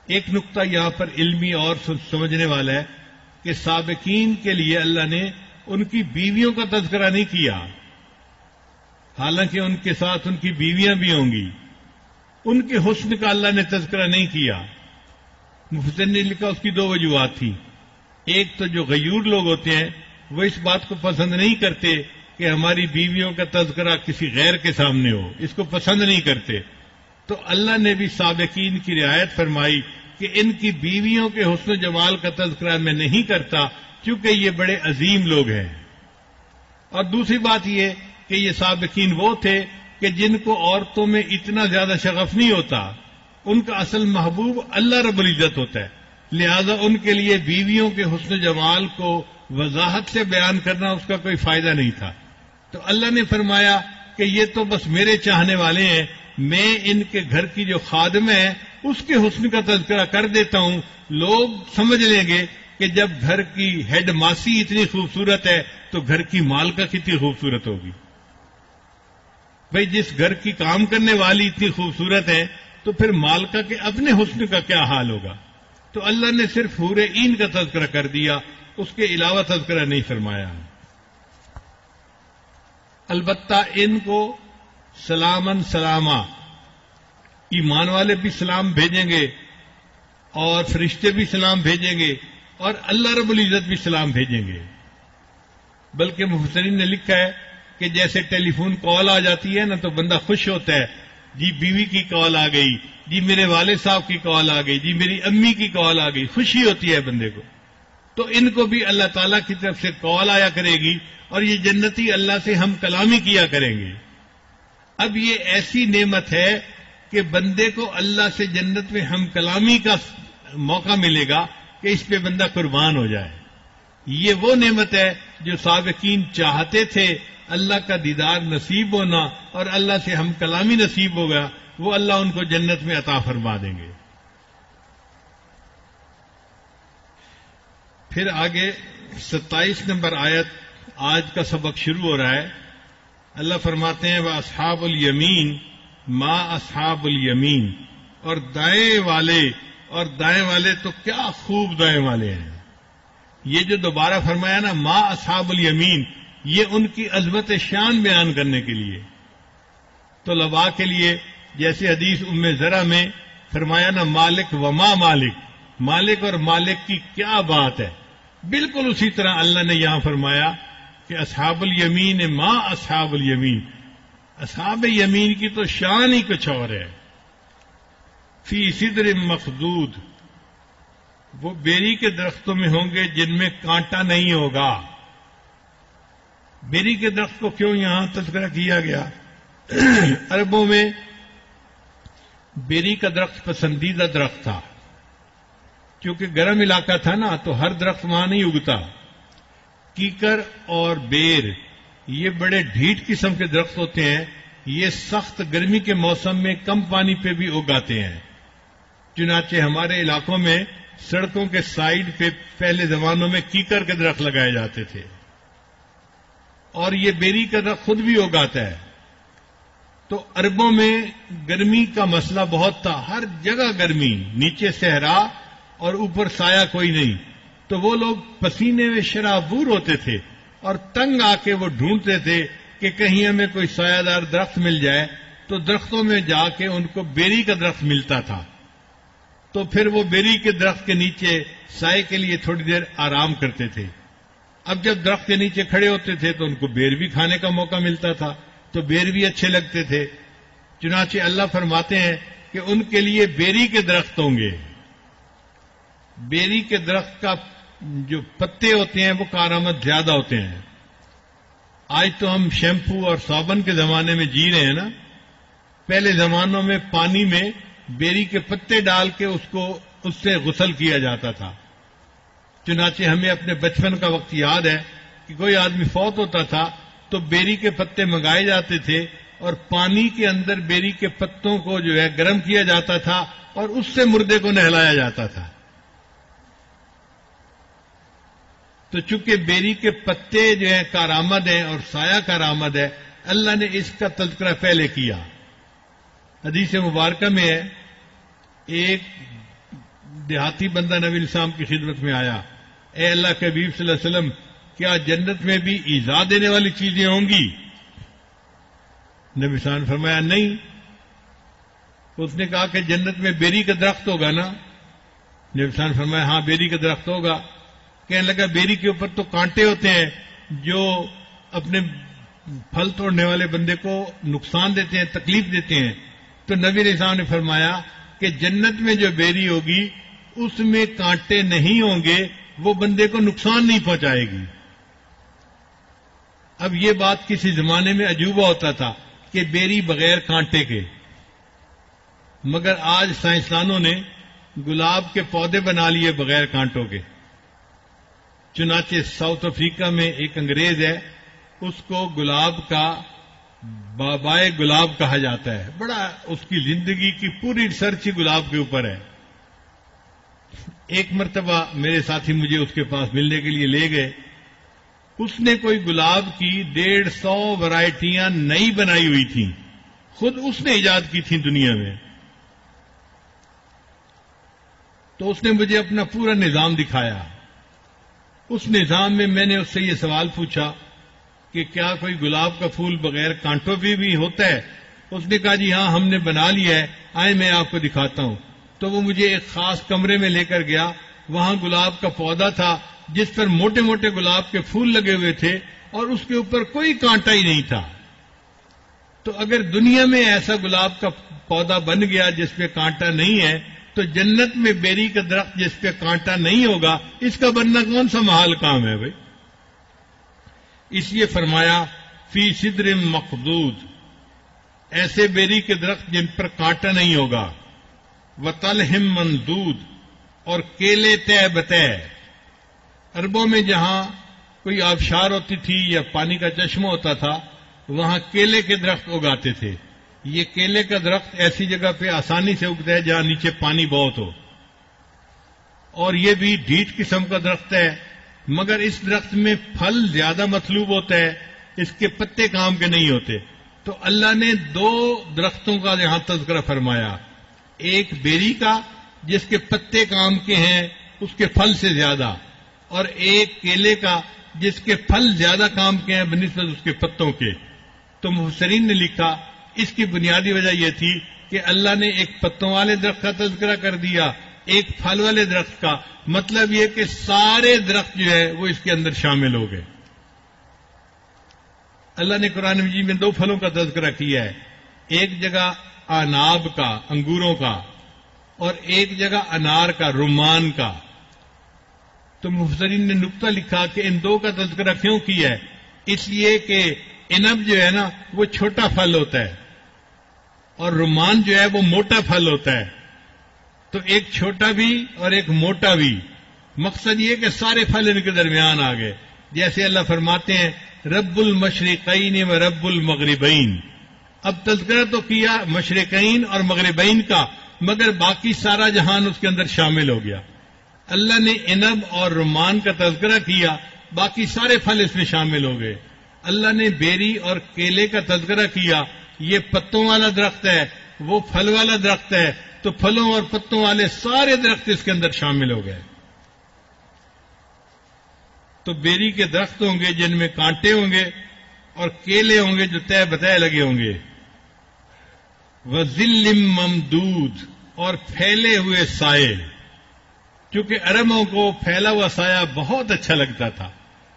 ایک نقطہ یہاں پر علمی اور سمجھنے والا ہے کہ سابقین کے لیے اللہ نے ان کی بیویوں کا تذکرہ نہیں کیا، حالانکہ ان کے ساتھ ان کی بیویاں بھی ہوں گی۔ ان کے حسن کا اللہ نے تذکرہ نہیں کیا۔ مفسر نے لکھا اس کی دو وجوہات تھیں۔ ایک تو جو غیور لوگ ہوتے ہیں وہ اس بات کو پسند نہیں کرتے کہ ہماری بیویوں کا تذکرہ کسی غیر کے سامنے ہو، اس کو پسند نہیں کرتے۔ تو اللہ نے بھی سابقین کی رعایت فرمائی کہ ان کی بیویوں کے حسن و جمال کا تذکرہ میں نہیں کرتا، کیونکہ یہ بڑے عظیم لوگ ہیں۔ اور دوسری بات یہ کہ یہ سابقین وہ تھے کہ جن کو عورتوں میں اتنا زیادہ شغف نہیں ہوتا، ان کا اصل محبوب اللہ رب العزت ہوتا ہے، لہذا ان کے لیے بیویوں کے حسن و جمال کو وضاحت سے بیان کرنا اس کا کوئی فائدہ نہیں تھا۔ تو اللہ نے فرمایا کہ یہ تو بس میرے چاہنے والے ہیں، میں ان کے گھر کی جو خادم ہے اس کے حسن کا تذکرہ کر دیتا ہوں، لوگ سمجھ لیں گے کہ جب گھر کی ہیڈ ماسی اتنی خوبصورت ہے تو گھر کی مالکہ کتنی خوبصورت ہوگی۔ بھئی جس گھر کی کام کرنے والی اتنی خوبصورت ہے تو پھر مالکہ کے اپنے حسن کا کیا حال ہوگا؟ تو اللہ نے صرف حور عین کا تذکرہ کر دیا، اس کے علاوہ تذکرہ نہیں فرمایا۔ البتہ ان کو سلامن سلامہ، ایمان والے بھی سلام بھیجیں گے اور فرشتے بھی سلام بھیجیں گے اور اللہ رب العزت بھی سلام بھیجیں گے۔ بلکہ مفسرین نے لکھا ہے کہ جیسے ٹیلی فون کال آ جاتی ہے نا تو بندہ خوش ہوتا ہے، جی بیوی کی کال آ گئی، جی میرے والد صاحب کی کال آ گئی، جی میری امی کی کال آ گئی، خوشی ہوتی ہے بندے کو۔ تو ان کو بھی اللہ تعالیٰ کی طرف سے کال آیا کرے گی اور یہ جنتی اللہ سے ہم کلامی کیا کریں گے۔ اب یہ ایسی نعمت ہے کہ بندے کو اللہ سے جنت میں ہم کلامی کا موقع ملے گا کہ اس پہ بندہ قربان ہو جائے. یہ وہ نعمت ہے جو سابقین چاہتے تھے، اللہ کا دیدار نصیب ہونا اور اللہ سے ہم کلامی نصیب ہوگا، وہ اللہ ان کو جنت میں عطا فرما دیں گے. پھر آگے 27 نمبر آیت، آج کا سبق شروع ہو رہا ہے. اللہ فرماتے ہیں وَأَصْحَابُ الْيَمِينَ مَا أَصْحَابُ الْيَمِينَ، اور دائیں والے تو کیا خوب دائیں والے ہیں. یہ جو دوبارہ فرمایا نا ما اصحاب الیمین، یہ ان کی عظمت شان بیان کرنے کے لیے. تو لبا کے لیے جیسے حدیث ام ذرا میں فرمایا نا مالک وما مالک، مالک اور مالک کی کیا بات ہے، بالکل اسی طرح اللہ نے یہاں فرمایا کہ اصحاب الیمین ما اصحاب الیمین، اصحاب یمین کی تو شان ہی کچھ اور ہے. فی صدر مخضود، وہ بیری کے درختوں میں ہوں گے جن میں کانٹا نہیں ہوگا. بیری کے درخت کو کیوں یہاں تذکرہ کیا گیا؟ عربوں میں بیری کا درخت پسندیدہ درخت تھا، کیونکہ گرم علاقہ تھا نا، تو ہر درخت وہاں نہیں اگتا. کیکر اور بیر یہ بڑے ڈھیٹ قسم کے درخت ہوتے ہیں، یہ سخت گرمی کے موسم میں کم پانی پہ بھی اگاتے ہیں. چنانچہ ہمارے علاقوں میں سڑکوں کے سائیڈ پہ پہلے زمانوں میں کیکر کے درخت لگائے جاتے تھے، اور یہ بیری کا درخت خود بھی اگاتا ہے. تو عربوں میں گرمی کا مسئلہ بہت تھا، ہر جگہ گرمی، نیچے صحرا اور اوپر سایہ کوئی نہیں. تو وہ لوگ پسینے میں شرابور ہوتے تھے اور تنگ آ کے وہ ڈھونڈتے تھے کہ کہیں ہمیں کوئی سایہ دار درخت مل جائے. تو درختوں میں جا کے ان کو بیری کا درخت ملتا تھا، تو پھر وہ بیری کے درخت کے نیچے سائے کے لیے تھوڑی دیر آرام کرتے تھے. اب جب درخت کے نیچے کھڑے ہوتے تھے تو ان کو بیر بھی کھانے کا موقع ملتا تھا، تو بیر بھی اچھے لگتے تھے. چنانچہ اللہ فرماتے ہیں کہ ان کے لیے بیری کے درخت ہوں گے. بیری کے درخت کا جو پتے ہوتے ہیں وہ کارآمد زیادہ ہوتے ہیں. آج تو ہم شیمپو اور صابن کے زمانے میں جی رہے ہیں نا، پہلے زمانوں میں پانی میں بیری کے پتے ڈال کے اس سے غسل کیا جاتا تھا. چنانچہ ہمیں اپنے بچپن کا وقت یاد ہے کہ کوئی آدمی فوت ہوتا تھا تو بیری کے پتے منگائے جاتے تھے اور پانی کے اندر بیری کے پتوں کو جو ہے گرم کیا جاتا تھا اور اس سے مردے کو نہلایا جاتا تھا. تو چونکہ بیری کے پتے جو ہیں کارآمد ہیں اور سایہ کارآمد ہے، اللہ نے اس کا تذکرہ پہلے کیا. حدیث مبارکہ میں ہے، ایک دیہاتی بندہ نبی السلام کی خدمت میں آیا، اے اللہ کے حبیب صلی اللہ علیہ وسلم، کیا جنت میں بھی ایذا دینے والی چیزیں ہوں گی؟ نبی السلام نے فرمایا نہیں. اس نے کہا کہ جنت میں بیری کا درخت ہوگا نا؟ نبی السلام نے فرمایا ہاں بیری کا درخت ہوگا. کہنے لگا بیری کے اوپر تو کانٹے ہوتے ہیں جو اپنے پھل توڑنے والے بندے کو نقصان دیتے ہیں، تکلیف دیتے ہیں. تو نبی علیہ السلام نے فرمایا کہ جنت میں جو بیری ہوگی اس میں کانٹے نہیں ہوں گے، وہ بندے کو نقصان نہیں پہنچائے گی. اب یہ بات کسی زمانے میں عجوبہ ہوتا تھا کہ بیری بغیر کانٹے کے، مگر آج سائنسدانوں نے گلاب کے پودے بنا لیے بغیر کانٹوں کے. چنانچہ ساؤتھ افریقہ میں ایک انگریز ہے، اس کو گلاب کا بابائے گلاب کہا جاتا ہے. بڑا اس کی زندگی کی پوری ریسرچ ہی گلاب کے اوپر ہے. ایک مرتبہ میرے ساتھی مجھے اس کے پاس ملنے کے لیے لے گئے. اس نے کوئی گلاب کی 150 ورائٹیاں نئی بنائی ہوئی تھیں، خود اس نے ایجاد کی تھیں دنیا میں. تو اس نے مجھے اپنا پورا نظام دکھایا. اس نظام میں میں نے اس سے یہ سوال پوچھا کہ کیا کوئی گلاب کا پھول بغیر کانٹوں پہ بھی ہوتا ہے؟ اس نے کہا جی ہاں ہم نے بنا لیا ہے، آئے میں آپ کو دکھاتا ہوں. تو وہ مجھے ایک خاص کمرے میں لے کر گیا. وہاں گلاب کا پودا تھا جس پر موٹے موٹے گلاب کے پھول لگے ہوئے تھے اور اس کے اوپر کوئی کانٹا ہی نہیں تھا. تو اگر دنیا میں ایسا گلاب کا پودا بن گیا جس پہ کانٹا نہیں ہے، تو جنت میں بیری کا درخت جس پہ کانٹا نہیں ہوگا، اس کا بننا کون سا محال کام ہے بھائی؟ اس لیے فرمایا فی صدر مخضود، ایسے بیری کے درخت جن پر کانٹا نہیں ہوگا. وطلح منضود، اور کیلے تہ بتہ. عربوں میں جہاں کوئی آبشار ہوتی تھی یا پانی کا چشمہ ہوتا تھا وہاں کیلے کے درخت اگاتے تھے. یہ کیلے کا درخت ایسی جگہ پہ آسانی سے اگتا ہے جہاں نیچے پانی بہت ہو, اور یہ بھی ڈھیٹ قسم کا درخت ہے, مگر اس درخت میں پھل زیادہ مطلوب ہوتا ہے, اس کے پتے کام کے نہیں ہوتے. تو اللہ نے دو درختوں کا یہاں تذکرہ فرمایا, ایک بیری کا جس کے پتے کام کے ہیں اس کے پھل سے زیادہ, اور ایک کیلے کا جس کے پھل زیادہ کام کے ہیں بنسبت اس کے پتوں کے. تو مفسرین نے لکھا اس کی بنیادی وجہ یہ تھی کہ اللہ نے ایک پتوں والے درخت کا تذکرہ کر دیا, ایک پھل والے درخت کا. مطلب یہ کہ سارے درخت جو ہے وہ اس کے اندر شامل ہو گئے. اللہ نے قرآن مجید میں دو پھلوں کا تذکرہ کیا ہے, ایک جگہ اناب کا انگوروں کا اور ایک جگہ انار کا رمان کا. تو مفسرین نے نقطہ لکھا کہ ان دو کا تذکرہ کیوں کیا ہے, اس لیے کہ انب جو ہے نا وہ چھوٹا پھل ہوتا ہے اور رمان جو ہے وہ موٹا پھل ہوتا ہے. تو ایک چھوٹا بھی اور ایک موٹا بھی. مقصد یہ کہ سارے پھل ان کے درمیان آ گئے. جیسے اللہ فرماتے ہیں رب المشرقین و رب المغربین. اب تذکرہ تو کیا مشرقین اور مغربین کا, مگر باقی سارا جہان اس کے اندر شامل ہو گیا. اللہ نے انب اور رمان کا تذکرہ کیا, باقی سارے پھل اس میں شامل ہو گئے. اللہ نے بیری اور کیلے کا تذکرہ کیا, یہ پتوں والا درخت ہے وہ پھل والا درخت ہے, تو پھلوں اور پتوں والے سارے درخت اس کے اندر شامل ہو گئے. تو بیری کے درخت ہوں گے جن میں کانٹے ہوں گے, اور کیلے ہوں گے جو تہ بتہ لگے ہوں گے. وَظِلٍّ مَّمْدُودٍ, اور پھیلے ہوئے سائے. کیونکہ عربوں کو پھیلا ہوا سایہ بہت اچھا لگتا تھا,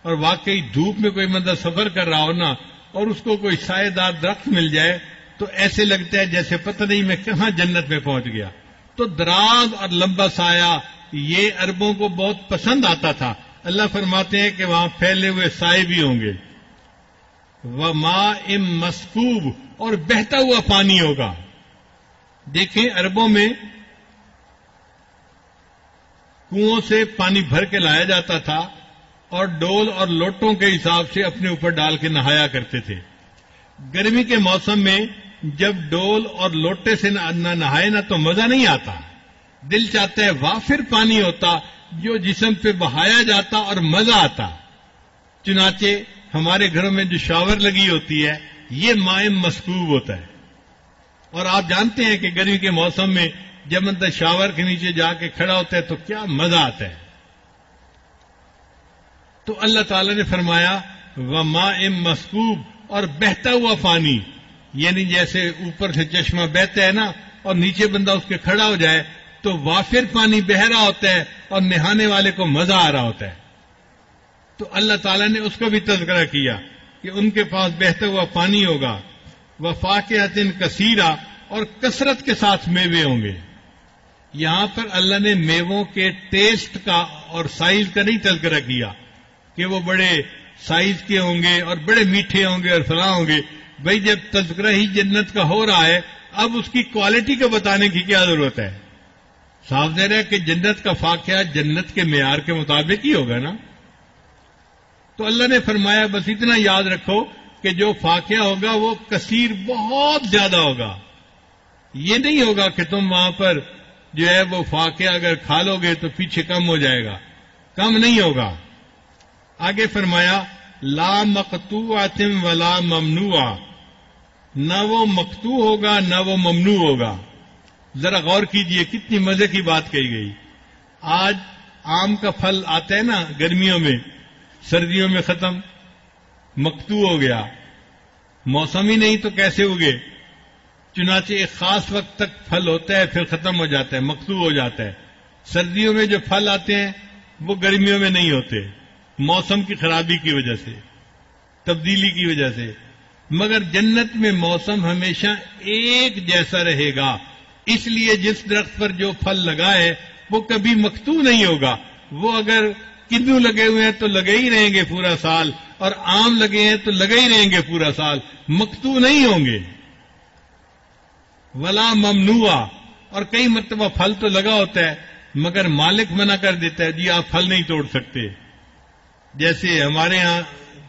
اور واقعی دھوپ میں کوئی بندہ سفر کر رہا ہو نا اور اس کو کوئی سائے دار درخت مل جائے تو ایسے لگتا ہے جیسے پتہ نہیں میں کہاں جنت میں پہنچ گیا. تو دراز اور لمبا سایہ یہ عربوں کو بہت پسند آتا تھا. اللہ فرماتے ہیں کہ وہاں پھیلے ہوئے سائے بھی ہوں گے. وَمَاءٍ مَّسْكُوبٍ, اور بہتا ہوا پانی ہوگا. دیکھیں عربوں میں کنووں سے پانی بھر کے لایا جاتا تھا اور ڈول اور لوٹوں کے حساب سے اپنے اوپر ڈال کے نہایا کرتے تھے. گرمی کے موسم میں جب ڈول اور لوٹے سے نہ نہائے نا تو مزہ نہیں آتا. دل چاہتا ہے وافر پانی ہوتا جو جسم پہ بہایا جاتا اور مزہ آتا. چنانچہ ہمارے گھروں میں جو شاور لگی ہوتی ہے یہ مائع مسکوب ہوتا ہے. اور آپ جانتے ہیں کہ گرمی کے موسم میں جب بندہ شاور کے نیچے جا کے کھڑا ہوتا ہے تو کیا مزہ آتا ہے. تو اللہ تعالی نے فرمایا وَمَاءٍ مَّسْكُوبٍ, اور بہتا ہوا پانی, یعنی جیسے اوپر سے چشمہ بہتا ہے نا اور نیچے بندہ اس کے کھڑا ہو جائے تو وافر پانی بہ رہا ہوتا ہے اور نہانے والے کو مزہ آ رہا ہوتا ہے. تو اللہ تعالیٰ نے اس کا بھی تذکرہ کیا کہ ان کے پاس بہتا ہوا پانی ہوگا. وَفَاكِهَةٍ كَثِيرَةٍ, اور کثرت کے ساتھ میوے ہوں گے. یہاں پر اللہ نے میووں کے ٹیسٹ کا اور سائز کا نہیں تذکرہ کیا کہ وہ بڑے سائز کے ہوں گے اور بڑے میٹھے ہوں گے اور فلاں ہوں گے. بھئی جب تذکرہ ہی جنت کا ہو رہا ہے اب اس کی کوالٹی کا بتانے کی کیا ضرورت ہے. صاف ظاہر ہے کہ جنت کا فاقہ جنت کے معیار کے مطابق ہی ہوگا نا. تو اللہ نے فرمایا بس اتنا یاد رکھو کہ جو فاقہ ہوگا وہ کثیر بہت زیادہ ہوگا. یہ نہیں ہوگا کہ تم وہاں پر جو ہے وہ فاقہ اگر کھا لو گے تو پیچھے کم ہو جائے گا, کم نہیں ہوگا. آگے فرمایا لا مقطوعۃ ولا ممنوعہ, نہ وہ مقطوع ہوگا نہ وہ ممنوع ہوگا. ذرا غور کیجئے کتنی مزے کی بات کہی گئی. آج آم کا پھل آتا ہے نا گرمیوں میں, سردیوں میں ختم, مقطوع ہو گیا, موسم ہی نہیں تو کیسے اگے. چنانچہ ایک خاص وقت تک پھل ہوتا ہے پھر ختم ہو جاتا ہے, مقطوع ہو جاتا ہے. سردیوں میں جو پھل آتے ہیں وہ گرمیوں میں نہیں ہوتے, موسم کی خرابی کی وجہ سے, تبدیلی کی وجہ سے. مگر جنت میں موسم ہمیشہ ایک جیسا رہے گا, اس لیے جس درخت پر جو پھل لگا ہے وہ کبھی مقطوع نہیں ہوگا. وہ اگر کدو لگے ہوئے ہیں تو لگے ہی رہیں گے پورا سال, اور آم لگے ہیں تو لگے ہی رہیں گے پورا سال, مقطوع نہیں ہوں گے. ولا ممنوع, اور کئی مرتبہ پھل تو لگا ہوتا ہے مگر مالک منع کر دیتا ہے، جی آپ پھل نہیں توڑ سکتے. جیسے ہمارے ہاں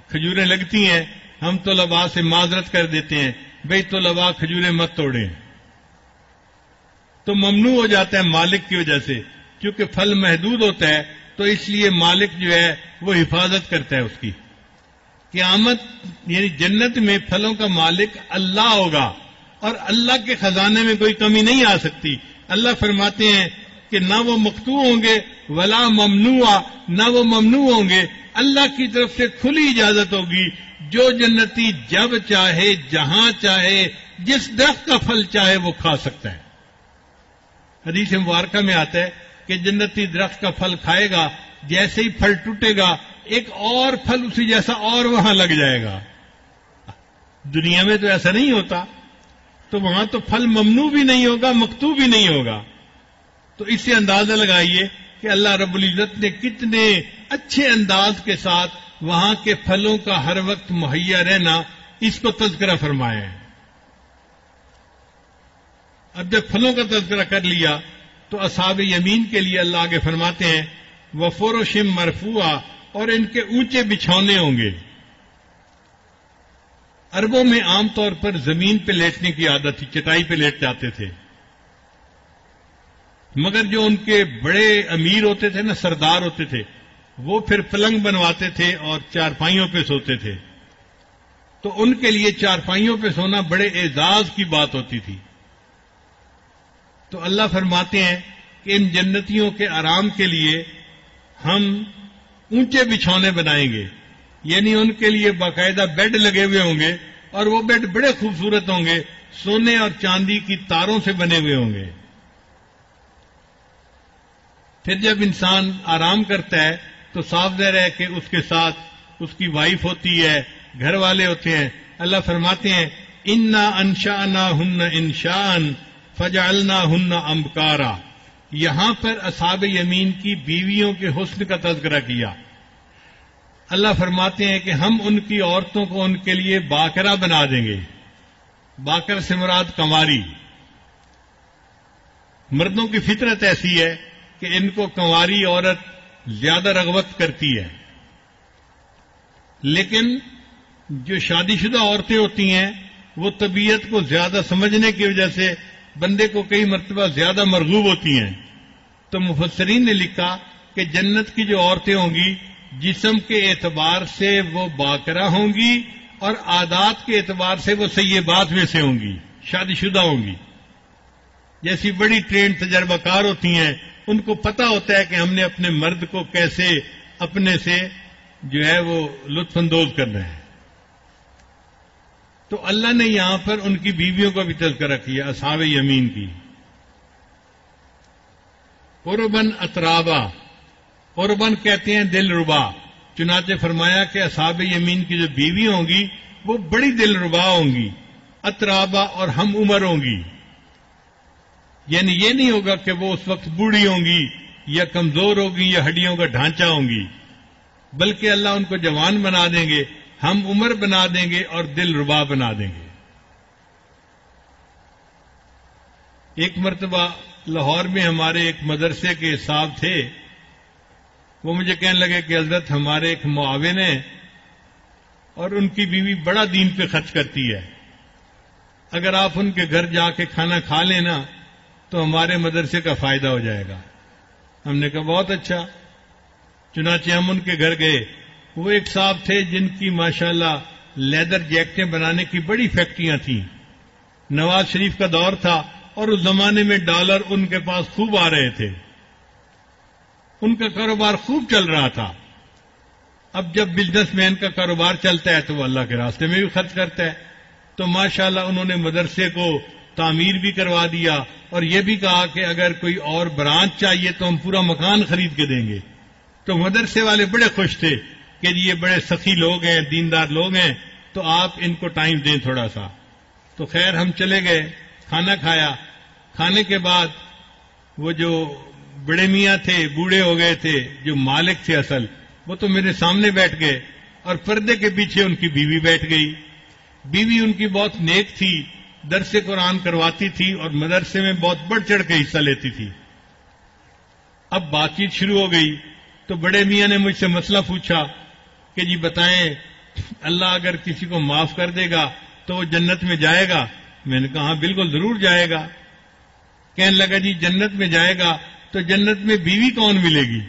کھجوریں لگتی ہیں، ہم طلباء سے معذرت کر دیتے ہیں، بھئی طلباء کھجوریں مت توڑیں. تو ممنوع ہو جاتا ہے مالک کی وجہ سے، کیونکہ پھل محدود ہوتا ہے، تو اس لیے مالک جو ہے وہ حفاظت کرتا ہے اس کی. قیامت یعنی جنت میں پھلوں کا مالک اللہ ہوگا، اور اللہ کے خزانے میں کوئی کمی نہیں آ سکتی. اللہ فرماتے ہیں کہ نہ وہ مقطوع ہوں گے ولا ممنوع، نہ وہ ممنوع ہوں گے. اللہ کی طرف سے کھلی اجازت ہوگی، جو جنتی جب چاہے جہاں چاہے جس درخت کا پھل چاہے وہ کھا سکتا ہے. حدیث مبارکہ میں آتا ہے کہ جنتی درخت کا پھل کھائے گا، جیسے ہی پھل ٹوٹے گا ایک اور پھل اسی جیسا اور وہاں لگ جائے گا. دنیا میں تو ایسا نہیں ہوتا، تو وہاں تو پھل ممنوع بھی نہیں ہوگا، مقطوع بھی نہیں ہوگا. تو اس سے اندازہ لگائیے کہ اللہ رب العزت نے کتنے اچھے انداز کے ساتھ وہاں کے پھلوں کا ہر وقت مہیا رہنا اس کو تذکرہ فرمایا ہے. اب جب پھلوں کا تذکرہ کر لیا تو اصحاب یمین کے لیے اللہ آگے فرماتے ہیں وَفُرُشٍ مَرْفُوعَةٍ، اور ان کے اونچے بچھونے ہوں گے. عربوں میں عام طور پر زمین پہ لیٹنے کی عادت تھی، چٹائی پہ لیٹ جاتے تھے. مگر جو ان کے بڑے امیر ہوتے تھے نا، سردار ہوتے تھے، وہ پھر پلنگ بنواتے تھے اور چارپائیوں پہ سوتے تھے. تو ان کے لیے چارپائیوں پہ سونا بڑے اعزاز کی بات ہوتی تھی. تو اللہ فرماتے ہیں کہ ان جنتیوں کے آرام کے لیے ہم اونچے بچھونے بنائیں گے، یعنی ان کے لیے باقاعدہ بیڈ لگے ہوئے ہوں گے، اور وہ بیڈ بڑے خوبصورت ہوں گے، سونے اور چاندی کی تاروں سے بنے ہوئے ہوں گے. پھر جب انسان آرام کرتا ہے تو صاف ظاہر ہے کہ اس کے ساتھ اس کی وائف ہوتی ہے، گھر والے ہوتے ہیں. اللہ فرماتے ہیں انا انشأناہن انشاء فجعلناہن ابکارا. یہاں پر اصحاب یمین کی بیویوں کے حسن کا تذکرہ کیا. اللہ فرماتے ہیں کہ ہم ان کی عورتوں کو ان کے لیے باکرہ بنا دیں گے. باکر سے مراد کنواری. مردوں کی فطرت ایسی ہے کہ ان کو کنواری عورت زیادہ رغبت کرتی ہے، لیکن جو شادی شدہ عورتیں ہوتی ہیں وہ طبیعت کو زیادہ سمجھنے کی وجہ سے بندے کو کئی مرتبہ زیادہ مرغوب ہوتی ہیں. تو مفسرین نے لکھا کہ جنت کی جو عورتیں ہوں گی جسم کے اعتبار سے وہ باکرہ ہوں گی، اور عادات کے اعتبار سے وہ سیبات میں سے ہوں گی، شادی شدہ ہوں گی. جیسی بڑی ٹرین تجربہ کار ہوتی ہیں، ان کو پتہ ہوتا ہے کہ ہم نے اپنے مرد کو کیسے اپنے سے جو ہے وہ لطف اندوز کرنا ہے. تو اللہ نے یہاں پر ان کی بیویوں کا بھی تذکرہ کیا، اصحاب یمین کی. قربن اترابا، قربن کہتے ہیں دل ربا. چنانچہ فرمایا کہ اصحاب یمین کی جو بیوی ہوں گی وہ بڑی دل ربا ہوں گی. اترابا اور ہم عمر ہوں گی، یعنی یہ نہیں ہوگا کہ وہ اس وقت بوڑھی ہوں گی یا کمزور ہوگی یا ہڈیوں کا ڈھانچہ ہوں گی، بلکہ اللہ ان کو جوان بنا دیں گے، ہم عمر بنا دیں گے اور دل ربا بنا دیں گے. ایک مرتبہ لاہور میں ہمارے ایک مدرسے کے صاحب تھے، وہ مجھے کہنے لگے کہ حضرت ہمارے ایک معاون ہیں اور ان کی بیوی بڑا دین پہ خرچ کرتی ہے، اگر آپ ان کے گھر جا کے کھانا کھا لینا تو ہمارے مدرسے کا فائدہ ہو جائے گا. ہم نے کہا بہت اچھا. چنانچہ ہم ان کے گھر گئے. وہ ایک صاحب تھے جن کی ماشاءاللہ لیدر جیکٹیں بنانے کی بڑی فیکٹریاں تھیں. نواز شریف کا دور تھا اور اس زمانے میں ڈالر ان کے پاس خوب آ رہے تھے، ان کا کاروبار خوب چل رہا تھا. اب جب بزنس مین کا کاروبار چلتا ہے تو وہ اللہ کے راستے میں بھی خرچ کرتا ہے. تو ماشاءاللہ انہوں نے مدرسے کو تعمیر بھی کروا دیا اور یہ بھی کہا کہ اگر کوئی اور برانچ چاہیے تو ہم پورا مکان خرید کے دیں گے. تو مدرسے والے بڑے خوش تھے کہ یہ بڑے سخی لوگ ہیں، دیندار لوگ ہیں، تو آپ ان کو ٹائم دیں تھوڑا سا. تو خیر ہم چلے گئے، کھانا کھایا. کھانے کے بعد وہ جو بڑے میاں تھے، بوڑھے ہو گئے تھے، جو مالک تھے اصل، وہ تو میرے سامنے بیٹھ گئے اور پردے کے پیچھے ان کی بیوی بیٹھ گئی. بیوی ان کی بہت نیک تھی، درس قرآن کرواتی تھی اور مدرسے میں بہت بڑھ چڑھ کے حصہ لیتی تھی. اب بات چیت شروع ہو گئی تو بڑے میاں نے مجھ سے مسئلہ پوچھا کہ جی بتائیں اللہ اگر کسی کو معاف کر دے گا تو وہ جنت میں جائے گا؟ میں نے کہا ہاں بالکل ضرور جائے گا۔ کہنے لگا جی جنت میں جائے گا تو جنت میں بیوی کون ملے گی؟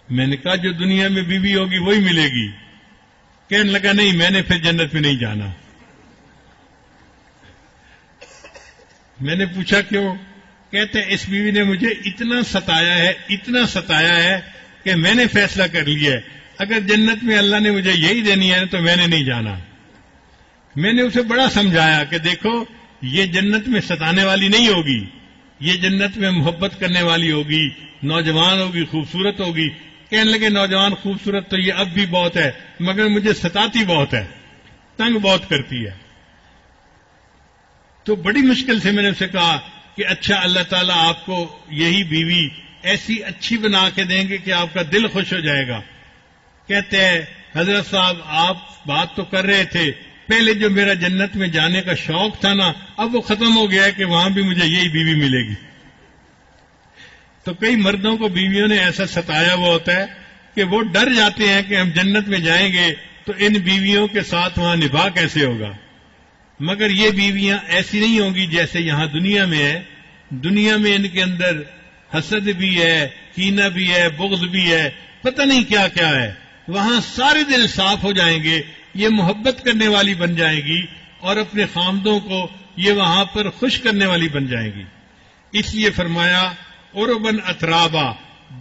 میں نے کہا جو دنیا میں بیوی ہوگی وہی ملے گی۔ کہنے لگا نہیں میں نے پھر جنت میں نہیں جانا۔ میں نے پوچھا کیوں؟ کہتے ہیں اس بیوی نے مجھے اتنا ستایا ہے کہ میں نے فیصلہ کر لیا ہے اگر جنت میں اللہ نے مجھے یہی دینی ہے تو میں نے نہیں جانا۔ میں نے اسے بڑا سمجھایا کہ دیکھو یہ جنت میں ستانے والی نہیں ہوگی، یہ جنت میں محبت کرنے والی ہوگی، نوجوان ہوگی، خوبصورت ہوگی۔ کہنے لگے نوجوان خوبصورت تو یہ اب بھی بہت ہے مگر مجھے ستاتی بہت ہے، تنگ بہت کرتی ہے۔ تو بڑی مشکل سے میں نے اسے کہا کہ اچھا اللہ تعالیٰ آپ کو یہی بیوی ایسی اچھی بنا کے دیں گے کہ آپ کا دل خوش ہو جائے گا۔ کہتے ہیں حضرت صاحب آپ بات تو کر رہے تھے، پہلے جو میرا جنت میں جانے کا شوق تھا نا اب وہ ختم ہو گیا ہے کہ وہاں بھی مجھے یہی بیوی ملے گی۔ تو کئی مردوں کو بیویوں نے ایسا ستایا ہوا ہوتا ہے کہ وہ ڈر جاتے ہیں کہ ہم جنت میں جائیں گے تو ان بیویوں کے ساتھ وہاں نباہ کیسے ہوگا۔ مگر یہ بیویاں ایسی نہیں ہوں گی جیسے یہاں دنیا میں ہے۔ دنیا میں ان کے اندر حسد بھی ہے، کینہ بھی ہے، بغض بھی ہے، پتہ نہیں کیا کیا ہے۔ وہاں سارے دل صاف ہو جائیں گے، یہ محبت کرنے والی بن جائے گی اور اپنے خامدوں کو یہ وہاں پر خوش کرنے والی بن جائیں گی۔ اس لیے فرمایا عربن اترابا،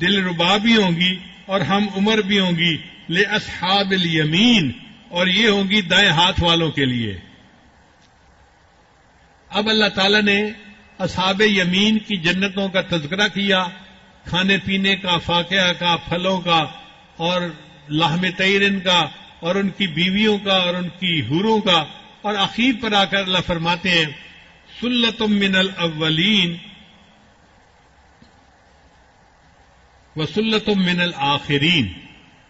دل ربا بھی ہوں گی اور ہم عمر بھی ہوں گی لاصحاب الیمین، اور یہ ہوں گی دائیں ہاتھ والوں کے لیے۔ اب اللہ تعالیٰ نے اصحاب یمین کی جنتوں کا تذکرہ کیا، کھانے پینے کا، فاکہہ کا، پھلوں کا اور لحم طیرن کا اور ان کی بیویوں کا اور ان کی حوروں کا، اور اخیر پر آ کر اللہ فرماتے ہیں سلۃ من الاولین وسلۃ من الآخرین۔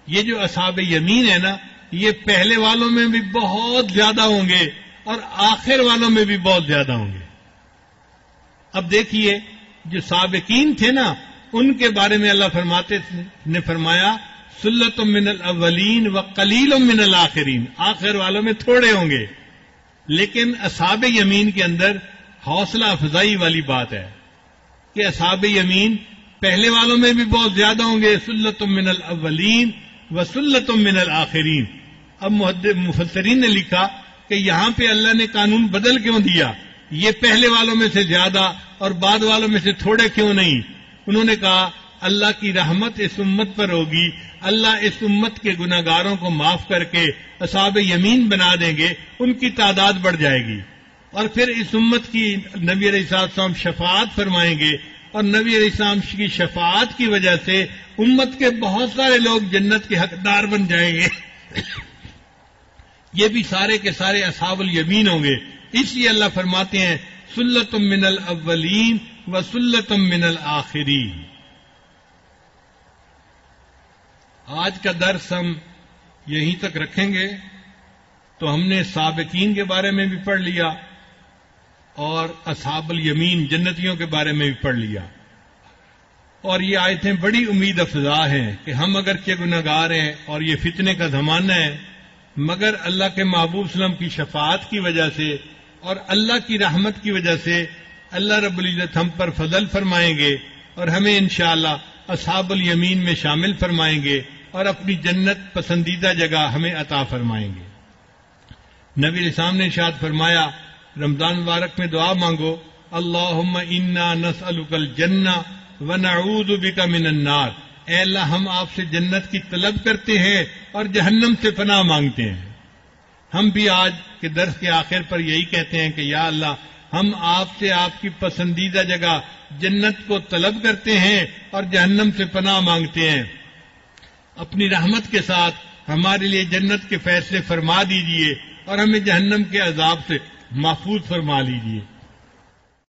یہ جو اصحاب یمین ہے نا یہ پہلے والوں میں بھی بہت زیادہ ہوں گے اور آخر والوں میں بھی بہت زیادہ ہوں گے۔ اب دیکھیے جو سابقین تھے نا ان کے بارے میں اللہ نے فرمایا سلۃ من الاولین وقلیل من الآخرین، آخر والوں میں تھوڑے ہوں گے۔ لیکن اصحاب یمین کے اندر حوصلہ افزائی والی بات ہے کہ اصحاب یمین پہلے والوں میں بھی بہت زیادہ ہوں گے، سلۃ من الاولین وسلۃ من الآخرین۔ اب مفسرین نے لکھا کہ یہاں پہ اللہ نے قانون بدل کیوں دیا، یہ پہلے والوں میں سے زیادہ اور بعد والوں میں سے تھوڑے کیوں نہیں؟ انہوں نے کہا اللہ کی رحمت اس امت پر ہوگی، اللہ اس امت کے گناہگاروں کو معاف کر کے اصحاب یمین بنا دیں گے، ان کی تعداد بڑھ جائے گی، اور پھر اس امت کی نبی علیہ السلام شفاعت فرمائیں گے، اور نبی علیہ السلام کی شفاعت کی وجہ سے امت کے بہت سارے لوگ جنت کے حقدار بن جائیں گے۔ یہ بھی سارے کے سارے اصحاب الیمین ہوں گے۔ اس لیے اللہ فرماتے ہیں سلۃ من الاولین وسلۃ من الآخرین۔ آج کا درس ہم یہیں تک رکھیں گے۔ تو ہم نے سابقین کے بارے میں بھی پڑھ لیا اور اصحاب الیمین جنتیوں کے بارے میں بھی پڑھ لیا، اور یہ آیتیں بڑی امید افزا ہیں کہ ہم اگرچہ گناہگار ہیں اور یہ فتنے کا زمانہ ہے، مگر اللہ کے محبوب صلی اللہ علیہ وسلم کی شفاعت کی وجہ سے اور اللہ کی رحمت کی وجہ سے اللہ رب العزت ہم پر فضل فرمائیں گے اور ہمیں انشاءاللہ اصحاب الیمین میں شامل فرمائیں گے اور اپنی جنت پسندیدہ جگہ ہمیں عطا فرمائیں گے۔ نبی علیہ السلام نے ارشاد فرمایا رمضان مبارک میں دعا مانگو اللہم انا نسألک الجنہ ونعوذ بک من النار، اے اللہ ہم آپ سے جنت کی طلب کرتے ہیں اور جہنم سے پناہ مانگتے ہیں۔ ہم بھی آج کے درس کے آخر پر یہی کہتے ہیں کہ یا اللہ ہم آپ سے آپ کی پسندیدہ جگہ جنت کو طلب کرتے ہیں اور جہنم سے پناہ مانگتے ہیں۔ اپنی رحمت کے ساتھ ہمارے لیے جنت کے فیصلے فرما دیجئے اور ہمیں جہنم کے عذاب سے محفوظ فرما لیجئے۔